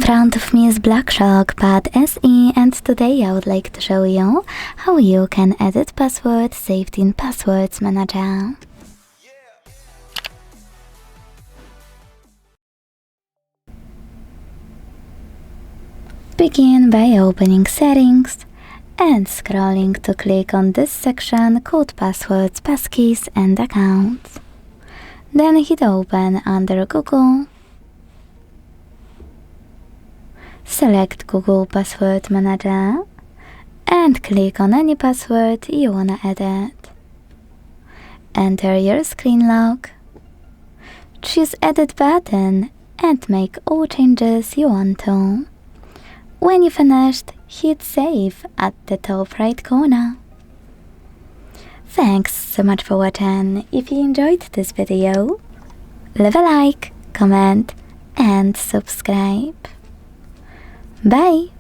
front of me is Blackshark SE, and today I would like to show you how you can edit password saved in Passwords Manager. Begin by opening Settings and scrolling to click on this section called Passwords, Passkeys and Accounts. Then hit Open under Google. Select Google Password Manager and click on any password you wanna edit. Enter your screen log. Choose Edit button and make all changes you want to. When you finished, hit Save at the top right corner. Thanks so much for watching. If you enjoyed this video, leave a like, comment and subscribe. Bye!